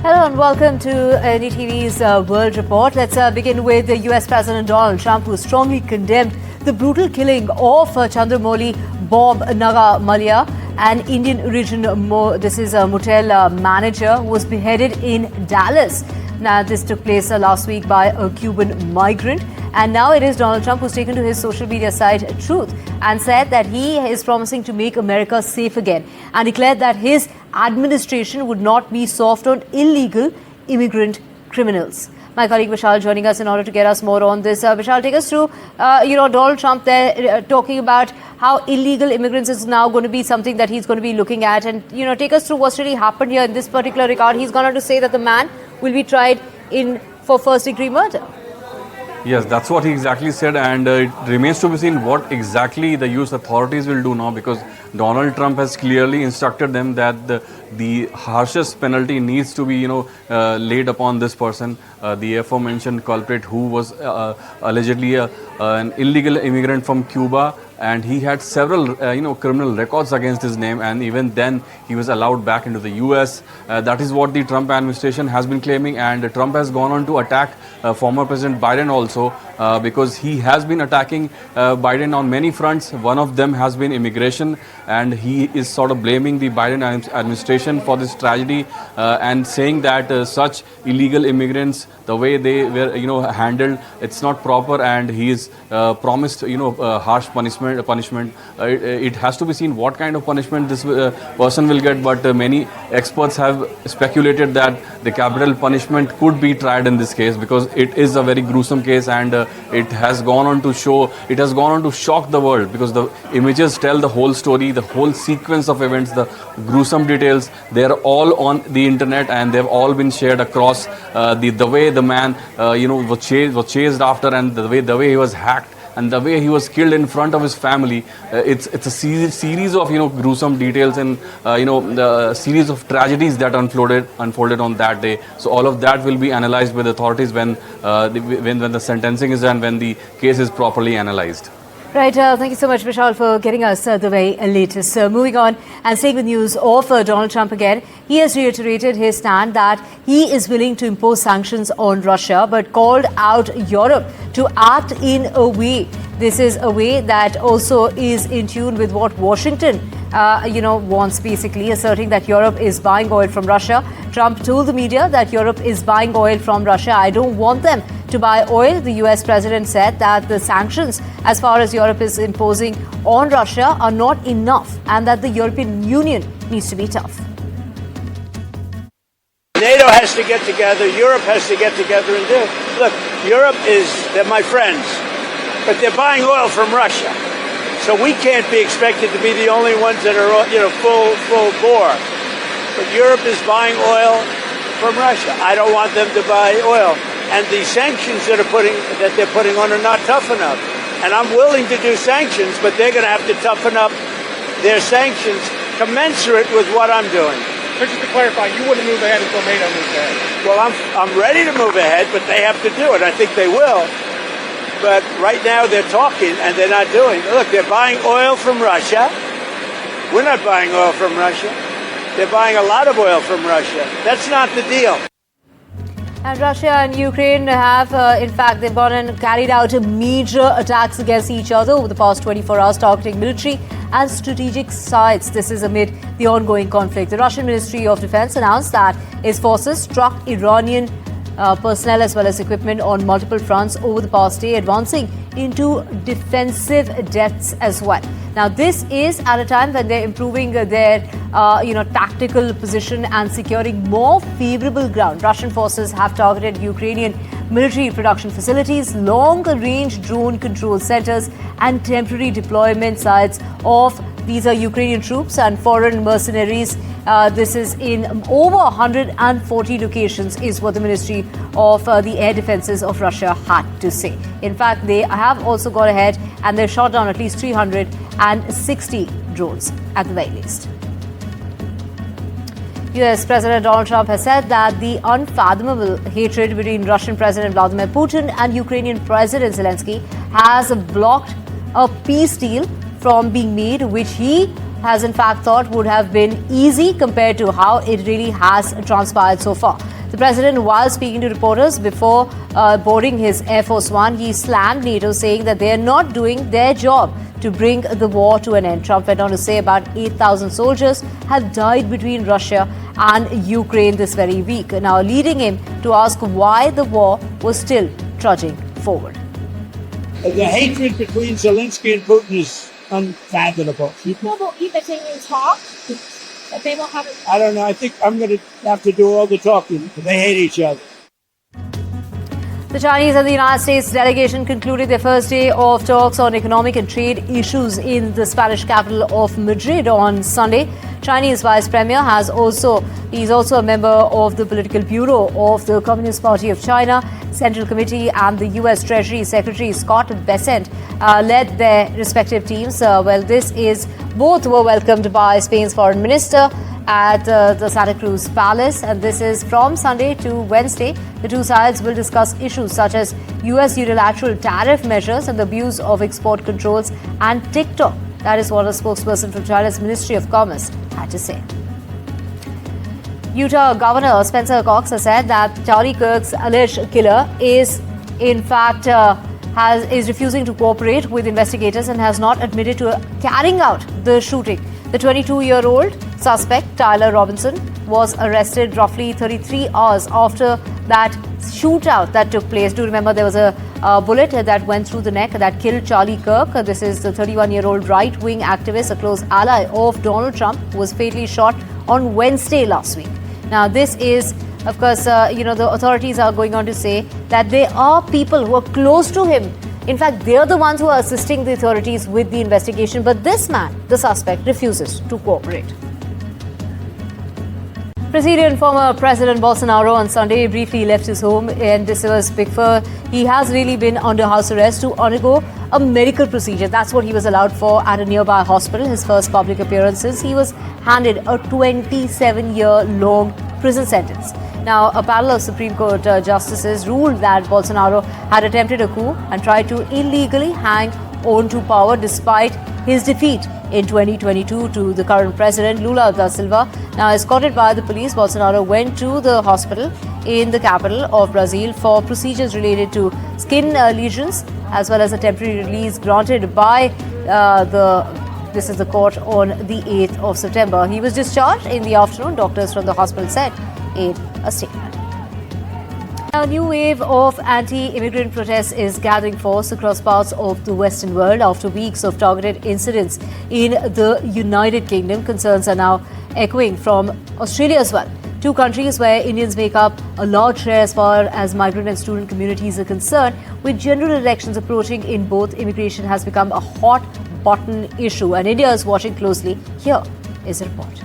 Hello and welcome to NDTV's World Report. Let's begin with the US President Donald Trump, who strongly condemned the brutal killing of Chandramouli Bob Naga Malia, an Indian origin motel manager who was beheaded in Dallas. Now, this took place last week by a Cuban migrant. And now it is Donald Trump who's taken to his social media site Truth and said that he is promising to make America safe again and declared that his administration would not be soft on illegal immigrant criminals. My colleague Vishal joining us in order to get us more on this. Vishal, take us through, Donald Trump there talking about how illegal immigrants is now going to be something that he's going to be looking at. And, take us through what's really happened here in this particular regard. He's gone on to say that the man will be tried for first-degree murder. Yes, that's what he exactly said, and it remains to be seen what exactly the US authorities will do now, because Donald Trump has clearly instructed them that the harshest penalty needs to be, laid upon this person, the aforementioned culprit who was allegedly an illegal immigrant from Cuba, and he had several, criminal records against his name, and even then he was allowed back into the US. That is what the Trump administration has been claiming, and Trump has gone on to attack former President Biden also, because he has been attacking Biden on many fronts. One of them has been immigration, and he is sort of blaming the Biden administration for this tragedy and saying that such illegal immigrants, the way they were handled, it's not proper, and he is promised harsh punishment. It has to be seen what kind of punishment this person will get, but many experts have speculated that the capital punishment could be tried in this case, because it is a very gruesome case, and it has gone on to shock the world, because the images tell the whole story, the whole sequence of events, the gruesome details. They are all on the internet, and they've all been shared across the way the man was chased after, and the way he was hacked, and the way he was killed in front of his family. It's a series of gruesome details, and the series of tragedies that unfolded on that day. So all of that will be analyzed by the authorities when the sentencing is done, when the case is properly analyzed. Right, thank you so much, Vishal, for getting us the very latest. Moving on and staying with news of Donald Trump again, he has reiterated his stand that he is willing to impose sanctions on Russia, but called out Europe to act in a way. This is a way that also is in tune with what Washington wants, basically, asserting that Europe is buying oil from Russia. Trump told the media that Europe is buying oil from Russia. I don't want them to buy oil. The US president said that the sanctions, as far as Europe is imposing on Russia, are not enough, and that the European Union needs to be tough. NATO has to get together, Europe has to get together and do. Look, they're my friends, but they're buying oil from Russia. So we can't be expected to be the only ones that are, full bore. But Europe is buying oil from Russia. I don't want them to buy oil. And the sanctions that they're putting on are not tough enough. And I'm willing to do sanctions, but they're going to have to toughen up their sanctions commensurate with what I'm doing. But just to clarify, you wouldn't move ahead until NATO moves ahead. Well, I'm ready to move ahead, but they have to do it. I think they will. But right now they're talking and they're not doing. Look, they're buying oil from Russia. We're not buying oil from Russia. They're buying a lot of oil from Russia. That's not the deal. And Russia and Ukraine have, in fact, they've gone and carried out major attacks against each other over the past 24 hours, targeting military and strategic sites. This is amid the ongoing conflict. The Russian Ministry of Defense announced that its forces struck Iranian personnel as well as equipment on multiple fronts over the past day, advancing into defensive depths as well. Now, this is at a time when they're improving their, tactical position and securing more favorable ground. Russian forces have targeted Ukrainian military production facilities, long-range drone control centers, and temporary deployment sites of these are Ukrainian troops and foreign mercenaries. This is in over 140 locations, is what the Ministry of the Air Defenses of Russia had to say. In fact, they have also gone ahead and they've shot down at least 360 drones at the very least. US President Donald Trump has said that the unfathomable hatred between Russian President Vladimir Putin and Ukrainian President Zelensky has blocked a peace deal from being made, which he has in fact thought would have been easy compared to how it really has transpired so far. The president, while speaking to reporters before boarding his Air Force One, he slammed NATO, saying that they are not doing their job to bring the war to an end. Trump went on to say about 8,000 soldiers have died between Russia and Ukraine this very week, now leading him to ask why the war was still trudging forward. The hatred between Zelensky and Putin is unfathomable. People will either talk, but they won't have it. I don't know. I think I'm going to have to do all the talking. They hate each other. The Chinese and the United States delegation concluded their first day of talks on economic and trade issues in the Spanish capital of Madrid on Sunday. Chinese Vice Premier is also a member of the Political Bureau of the Communist Party of China Central Committee, and the U.S. Treasury Secretary Scott Bessent led their respective teams. Both were welcomed by Spain's Foreign Minister at the Santa Cruz Palace, and this is from Sunday to Wednesday. The two sides will discuss issues such as U.S. unilateral tariff measures and the abuse of export controls and TikTok. That is what a spokesperson from China's Ministry of Commerce had to say. Utah Governor Spencer Cox has said that Charlie Kirk's alleged killer is refusing to cooperate with investigators and has not admitted to carrying out the shooting. The 22-year-old suspect, Tyler Robinson, was arrested roughly 33 hours after that shootout that took place. Do remember there was a bullet that went through the neck that killed Charlie Kirk. This is the 31-year-old right-wing activist, a close ally of Donald Trump, who was fatally shot on Wednesday last week. Now, this is, of course, the authorities are going on to say that there are people who are close to him. In fact, they are the ones who are assisting the authorities with the investigation. But this man, the suspect, refuses to cooperate. Brazilian former President Bolsonaro on Sunday briefly left his home in Bigford. He has really been under house arrest to undergo a medical procedure. That's what he was allowed for at a nearby hospital. His first public appearances, he was handed a 27-year-long prison sentence. Now, a panel of Supreme Court justices ruled that Bolsonaro had attempted a coup and tried to illegally hang on to power despite his defeat in 2022 to the current president, Lula da Silva. Now, escorted by the police, Bolsonaro went to the hospital in the capital of Brazil for procedures related to skin lesions, as well as a temporary release granted by the court on the 8th of September. He was discharged in the afternoon, doctors from the hospital said in a statement. A new wave of anti-immigrant protests is gathering force across parts of the Western world after weeks of targeted incidents in the United Kingdom. Concerns are now echoing from Australia as well. Two countries where Indians make up a large share as far as migrant and student communities are concerned. With general elections approaching in both, immigration has become a hot button issue, and India is watching closely. Here is a report.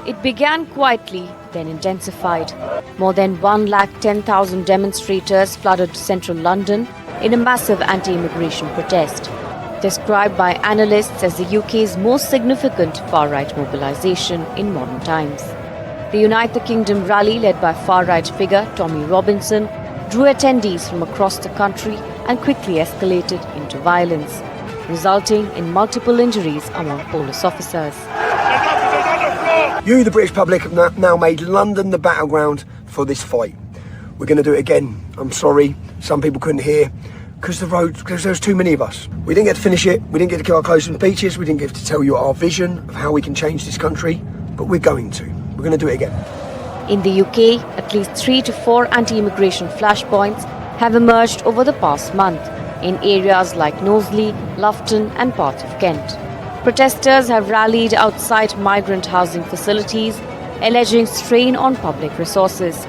It began quietly, then intensified. More than 110,000 demonstrators flooded central London in a massive anti-immigration protest, described by analysts as the UK's most significant far-right mobilisation in modern times. The United Kingdom rally, led by far-right figure Tommy Robinson, drew attendees from across the country and quickly escalated into violence, resulting in multiple injuries among police officers. You, the British public, have now made London the battleground for this fight. We're going to do it again. I'm sorry, some people couldn't hear because there's too many of us. We didn't get to finish it. We didn't get to kill our clothes and speeches. We didn't get to tell you our vision of how we can change this country, but we're going to. We're going to do it again. In the UK, at least 3 to 4 anti-immigration flashpoints have emerged over the past month in areas like Knowsley, Loughton and parts of Kent. Protesters have rallied outside migrant housing facilities, alleging strain on public resources.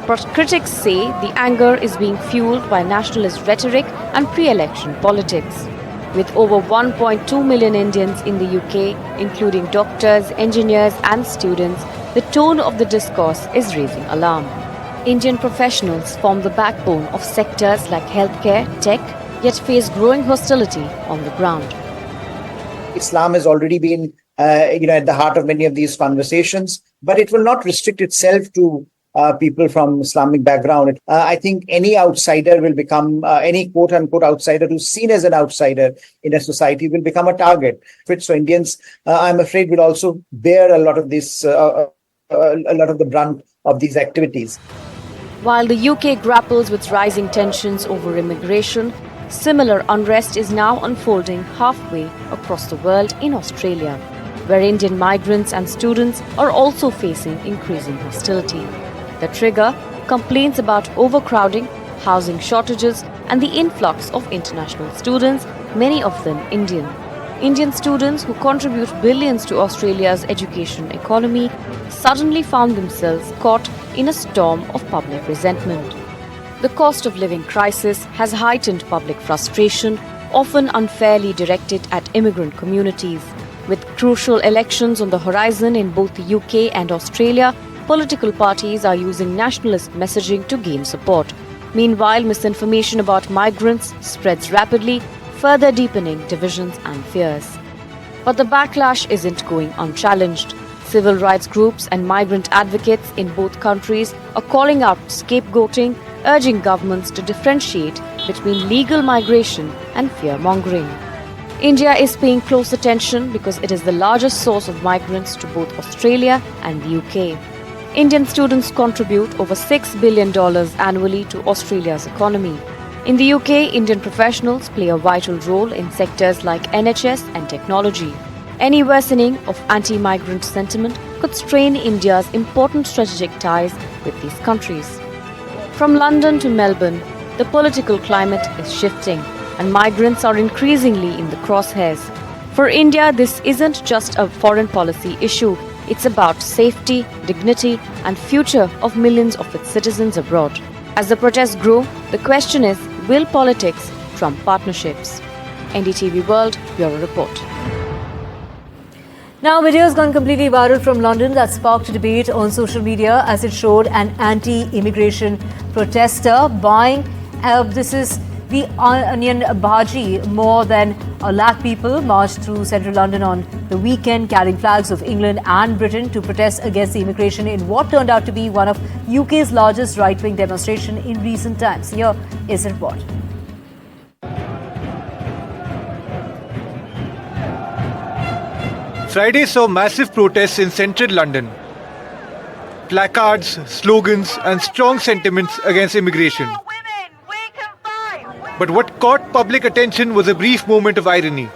But critics say the anger is being fueled by nationalist rhetoric and pre-election politics. With over 1.2 million Indians in the UK, including doctors, engineers and students, the tone of the discourse is raising alarm. Indian professionals form the backbone of sectors like healthcare, tech, yet face growing hostility on the ground. Islam has already been, at the heart of many of these conversations, but it will not restrict itself to people from Islamic background. I think any outsider will become, any quote unquote outsider who's seen as an outsider in a society will become a target. So Indians, I'm afraid, will also bear a lot of this, a lot of the brunt of these activities. While the UK grapples with rising tensions over immigration, similar unrest is now unfolding halfway across the world in Australia, where Indian migrants and students are also facing increasing hostility. The trigger: complaints about overcrowding, housing shortages, and the influx of international students, many of them Indian. Indian students who contribute billions to Australia's education economy suddenly found themselves caught in a storm of public resentment. The cost of living crisis has heightened public frustration, often unfairly directed at immigrant communities. With crucial elections on the horizon in both the UK and Australia, political parties are using nationalist messaging to gain support. Meanwhile, misinformation about migrants spreads rapidly, further deepening divisions and fears. But the backlash isn't going unchallenged. Civil rights groups and migrant advocates in both countries are calling out scapegoating, urging governments to differentiate between legal migration and fear-mongering. India is paying close attention because it is the largest source of migrants to both Australia and the UK. Indian students contribute over $6 billion annually to Australia's economy. In the UK, Indian professionals play a vital role in sectors like NHS and technology. Any worsening of anti-migrant sentiment could strain India's important strategic ties with these countries. From London to Melbourne, the political climate is shifting, and migrants are increasingly in the crosshairs. For India, this isn't just a foreign policy issue. It's about safety, dignity, and future of millions of its citizens abroad. As the protests grow, the question is, will politics trump partnerships? NDTV World, Bureau Report. Now, video has gone completely viral from London that sparked debate on social media as it showed an anti-immigration protester buying, this is the onion bhaji. More than 1 lakh people marched through central London on the weekend carrying flags of England and Britain to protest against the immigration in what turned out to be one of UK's largest right-wing demonstration in recent times. Here is the report. Friday saw massive protests in central London. Placards, slogans, and strong sentiments against immigration. But what caught public attention was a brief moment of irony.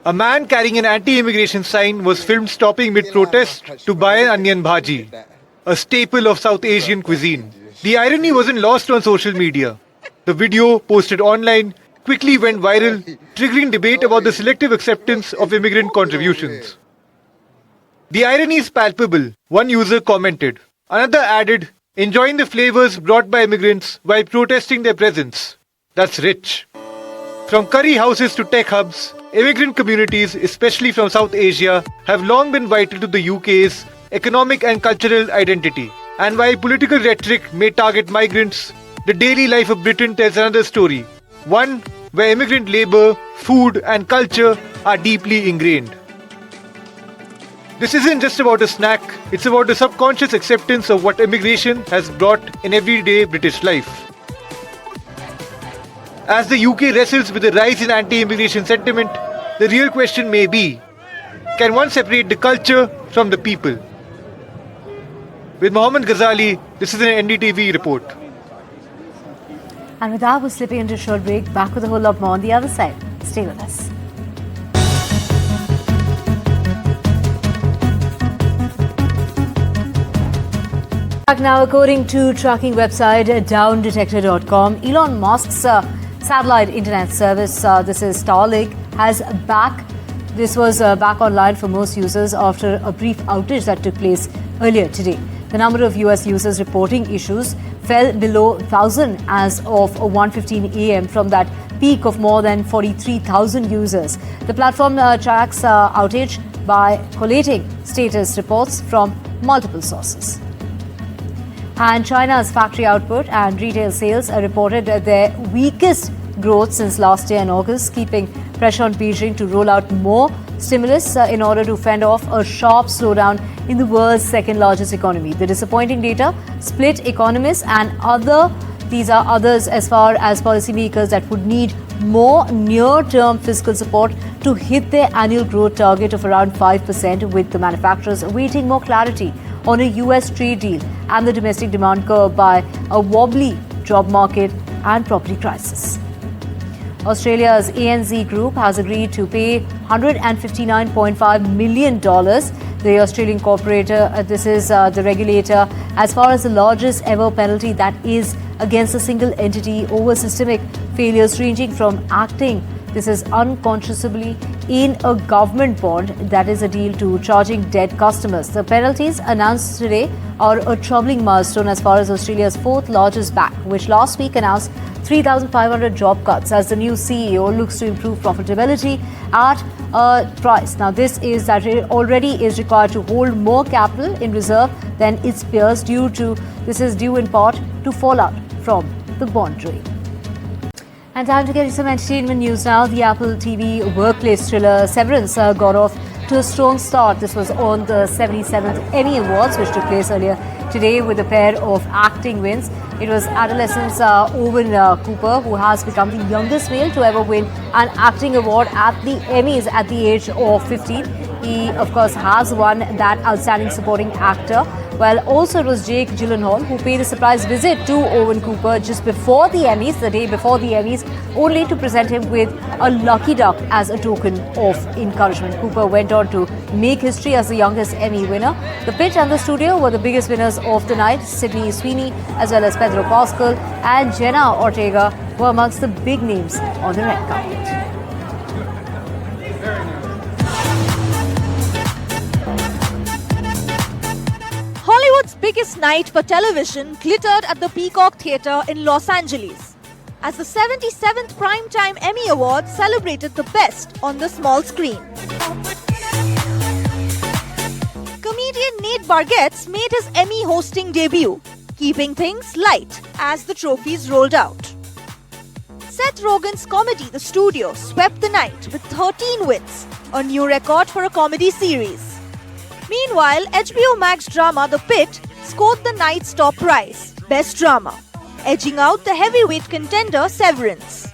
A man carrying an anti-immigration sign was filmed stopping mid-protest to buy an onion bhaji, a staple of South Asian cuisine. The irony wasn't lost on social media. The video, posted online, quickly went viral, triggering debate about the selective acceptance of immigrant contributions. The irony is palpable, one user commented. Another added, enjoying the flavors brought by immigrants while protesting their presence. That's rich. From curry houses to tech hubs, immigrant communities, especially from South Asia, have long been vital to the UK's economic and cultural identity. And while political rhetoric may target migrants, the daily life of Britain tells another story. One where immigrant labour, food and culture are deeply ingrained. This isn't just about a snack, it's about the subconscious acceptance of what immigration has brought in everyday British life. As the UK wrestles with the rise in anti-immigration sentiment, the real question may be, can one separate the culture from the people? With Mohammed Ghazali, this is an NDTV report. And with that, we're slipping into a short break. Back with a whole lot more on the other side. Stay with us. Back now, according to tracking website downdetector.com, Elon Musk's satellite internet service, this is Starlink, This was back online for most users after a brief outage that took place earlier today. The number of US users reporting issues fell below 1,000 as of 1:15 a.m. from that peak of more than 43,000 users. The platform tracks outage by collating status reports from multiple sources. And China's factory output and retail sales reported their weakest growth since last year in August, keeping pressure on Beijing to roll out more stimulus in order to fend off a sharp slowdown in the world's second largest economy. The disappointing data split economists and these are others as far as policymakers that would need more near-term fiscal support to hit their annual growth target of around 5%, with the manufacturers awaiting more clarity on a US trade deal and the domestic demand curve by a wobbly job market and property crisis. Australia's ANZ Group has agreed to pay $159.5 million. The Australian corporator, this is the regulator, as far as the largest ever penalty that is against a single entity over systemic failures ranging from acting, this is unconscionably, in a government bond, that is a deal, to charging dead customers. The penalties announced today are a troubling milestone as far as Australia's fourth largest bank, which last week announced 3,500 job cuts as the new CEO looks to improve profitability at a price. Now, this is that it already is required to hold more capital in reserve than its peers this is due in part to fallout from the bond trade. And time to get you some entertainment news now. The Apple TV workplace thriller Severance got off to a strong start. This was on the 77th Emmy Awards, which took place earlier today with a pair of acting wins. It was adolescent Owen Cooper, who has become the youngest male to ever win an acting award at the Emmys at the age of 15. He, of course, has won that Outstanding Supporting Actor. Well, also it was Jake Gyllenhaal who paid a surprise visit to Owen Cooper just before the Emmys, the day before the Emmys, only to present him with a lucky duck as a token of encouragement. Cooper went on to make history as the youngest Emmy winner. The pitch and the studio were the biggest winners of the night. Sydney Sweeney, as well as Pedro Pascal and Jenna Ortega, were amongst the big names on the red carpet. Hollywood's biggest night for television glittered at the Peacock Theatre in Los Angeles, as the 77th Primetime Emmy Awards celebrated the best on the small screen. Comedian Nate Bargatze made his Emmy hosting debut, keeping things light as the trophies rolled out. Seth Rogen's comedy The Studio swept the night with 13 wins, a new record for a comedy series. Meanwhile, HBO Max drama The Pitt scored the night's top prize, Best Drama, edging out the heavyweight contender Severance.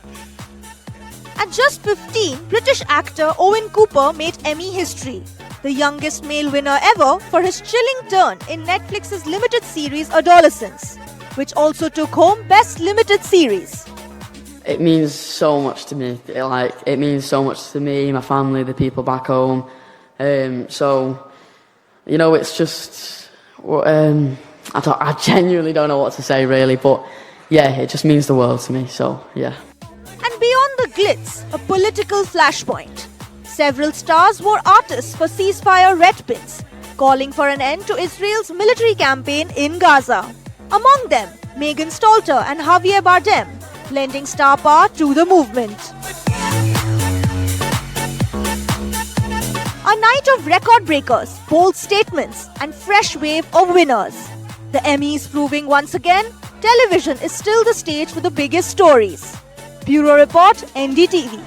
At just 15, British actor Owen Cooper made Emmy history, the youngest male winner ever for his chilling turn in Netflix's limited series Adolescence, which also took home Best Limited Series. It means so much to me. It means so much to me, my family, the people back home. It's just, I genuinely don't know what to say really, but yeah, it just means the world to me, so yeah. And beyond the glitz, a political flashpoint. Several stars were artists for ceasefire red pins, calling for an end to Israel's military campaign in Gaza. Among them, Megan Stalter and Javier Bardem, lending star power to the movement. A night of record breakers, bold statements, and fresh wave of winners. The Emmys proving once again, television is still the stage for the biggest stories. Bureau Report, NDTV.